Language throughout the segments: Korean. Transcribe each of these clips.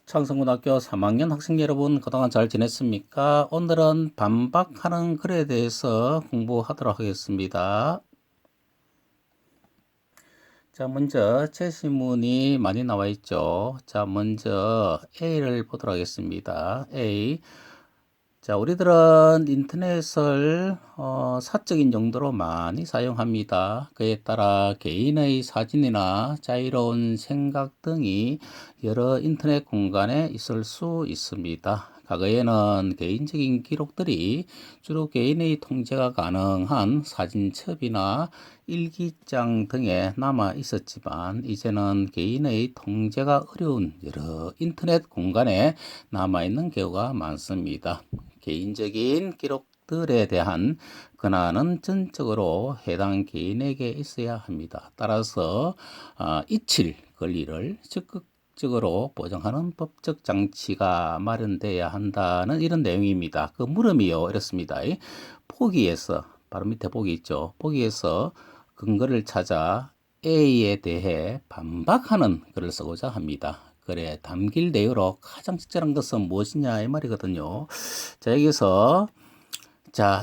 창성고등학교 3학년 학생 여러분, 그동안 잘 지냈습니까? 오늘은 반박하는 글에 대해서 공부하도록 하겠습니다. 자, 먼저 제시문이 많이 나와 있죠. 자, 먼저 A를 보도록 하겠습니다. A. 자, 우리들은 인터넷을 사적인 용도로 많이 사용합니다. 그에 따라 개인의 사진이나 자유로운 생각 등이 여러 인터넷 공간에 있을 수 있습니다. 과거에는 개인적인 기록들이 주로 개인의 통제가 가능한 사진첩이나 일기장 등에 남아 있었지만 이제는 개인의 통제가 어려운 여러 인터넷 공간에 남아 있는 경우가 많습니다. 개인적인 기록들에 대한 권한은 전적으로 해당 개인에게 있어야 합니다. 따라서 잊힐 권리를 적극적으로 보장하는 법적 장치가 마련돼야 한다는 이런 내용입니다. 그 물음이요, 이렇습니다. 보기에서 바로 밑에 보기 있죠. 보기에서 근거를 찾아 A에 대해 반박하는 글을 쓰고자 합니다. 글에 담길 내용으로 가장 적절한 것은 무엇이냐 이 말이거든요. 자, 여기서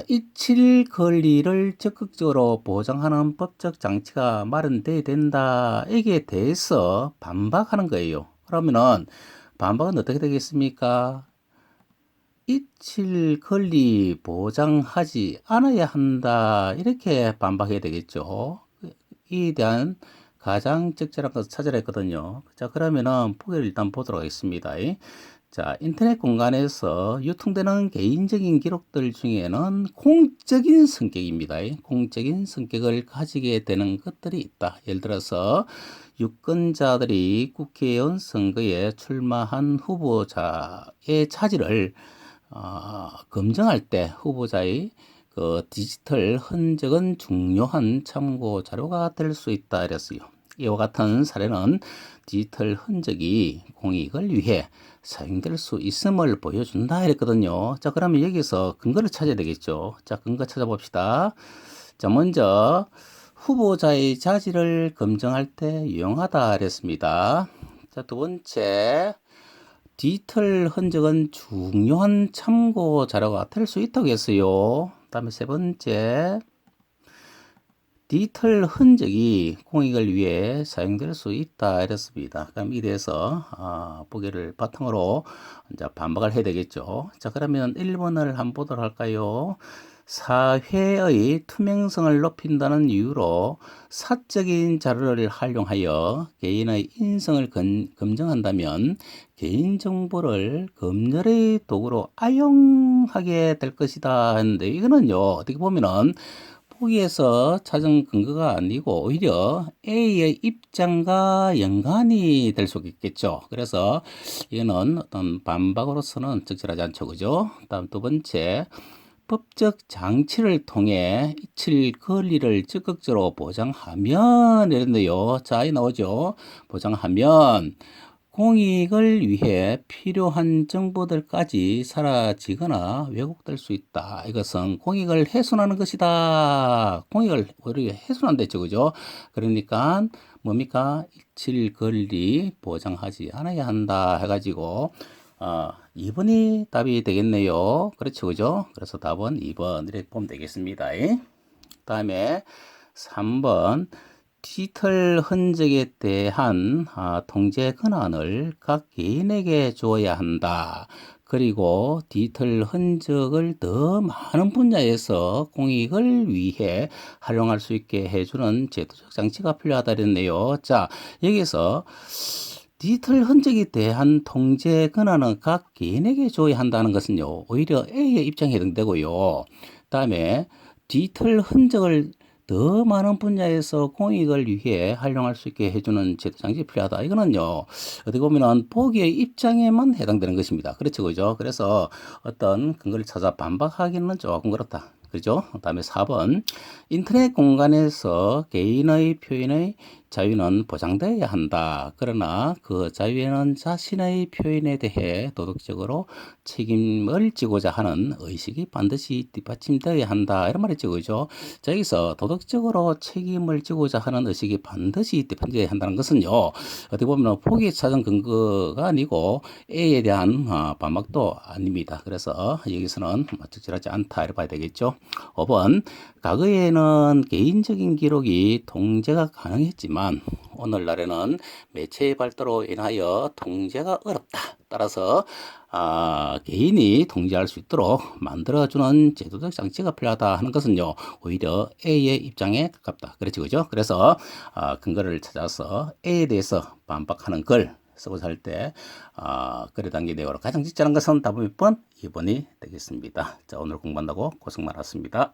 잊힐 권리를 적극적으로 보장하는 법적 장치가 마련돼야 된다. 여기에 대해서 반박하는 거예요. 그러면은 반박은 어떻게 되겠습니까? 잊힐 권리 보장하지 않아야 한다. 이렇게 반박해야 되겠죠. 이에 대한 가장 적절한 것을 찾으라 했거든요. 자, 그러면은 보기를 일단 보도록 하겠습니다. 자, 인터넷 공간에서 유통되는 개인적인 기록들 중에는 공적인 성격입니다. 공적인 성격을 가지게 되는 것들이 있다. 예를 들어서 유권자들이 국회의원 선거에 출마한 후보자의 차지를 검증할 때 후보자의 그 디지털 흔적은 중요한 참고 자료가 될 수 있다 이랬어요. 이와 같은 사례는 디지털 흔적이 공익을 위해 사용될 수 있음을 보여준다 이랬거든요. 자, 그러면 여기서 근거를 찾아야 되겠죠. 자, 근거 찾아봅시다. 자, 먼저 후보자의 자질을 검증할 때 유용하다 그랬습니다. 자, 두 번째, 디지털 흔적은 중요한 참고 자료가 될 수 있다고 했어요. 다음에 세 번째, 디지털 흔적이 공익을 위해 사용될 수 있다 이랬습니다. 그럼 이 대해서 보기를 바탕으로 이제 반박을 해야 되겠죠. 자, 그러면 1번을 한번 보도록 할까요? 사회의 투명성을 높인다는 이유로 사적인 자료를 활용하여 개인의 인성을 검증한다면 개인정보를 검열의 도구로 악용하게 될 것이다 했는데 이거는요 어떻게 보면은 보기에서 찾은 근거가 아니고 오히려 A의 입장과 연관이 될 수 있겠죠. 그래서 이거는 어떤 반박으로서는 적절하지 않죠. 그죠? 다음 두 번째, 법적 장치를 통해 잊힐 권리를 적극적으로 보장하면 이런데요. 자, 이 나오죠. 보장하면 공익을 위해 필요한 정보들까지 사라지거나 왜곡될 수 있다. 이것은 공익을 훼손하는 것이다. 공익을 오히려 훼손한다 했죠. 그죠? 그러니까 뭡니까? 잊힐 권리 보장하지 않아야 한다 해가지고 2번이 답이 되겠네요. 그렇죠. 그죠? 그래서 답은 2번 이렇게 보면 되겠습니다. 다음에 3번 디지털 흔적에 대한 통제 권한을 각 개인에게 주어야 한다. 그리고 디지털 흔적을 더 많은 분야에서 공익을 위해 활용할 수 있게 해주는 제도적 장치가 필요하다 그랬네요. 자, 여기서 디지털 흔적에 대한 통제 권한은 각 개인에게 줘야 한다는 것은요, 오히려 A의 입장에 해당되고요. 다음에 디지털 흔적을 더 많은 분야에서 공익을 위해 활용할 수 있게 해주는 제도 장치가 필요하다. 이거는요, 어떻게 보면은 보기의 입장에만 해당되는 것입니다. 그렇죠, 그죠? 그래서 어떤 근거를 찾아 반박하기는 조금 그렇다. 그죠? 그다음에 4번 인터넷 공간에서 개인의 표현의 자유는 보장되어야 한다. 그러나 그 자유에는 자신의 표현에 대해 도덕적으로 책임을 지고자 하는 의식이 반드시 뒷받침되어야 한다. 이런 말이죠. 그죠? 자, 여기서 도덕적으로 책임을 지고자 하는 의식이 반드시 뒷받침되어야 한다는 것은요. 어떻게 보면 포기에 찾은 근거가 아니고 A에 대한 반박도 아닙니다. 그래서 여기서는 적절하지 않다. 이렇게 봐야 되겠죠. 5번. 과거에는 개인적인 기록이 통제가 가능했지만 오늘날에는 매체의 발달로 인하여 통제가 어렵다. 따라서 개인이 통제할 수 있도록 만들어주는 제도적 장치가 필요하다 하는 것은요, 오히려 A의 입장에 가깝다. 그렇죠, 그죠? 그래서 근거를 찾아서 A에 대해서 반박하는 글 쓰고자 할 때 글의 단계 내용으로 가장 적절한 것은 답은 몇 번? 2번이 되겠습니다. 자, 오늘 공부한다고 고생 많았습니다.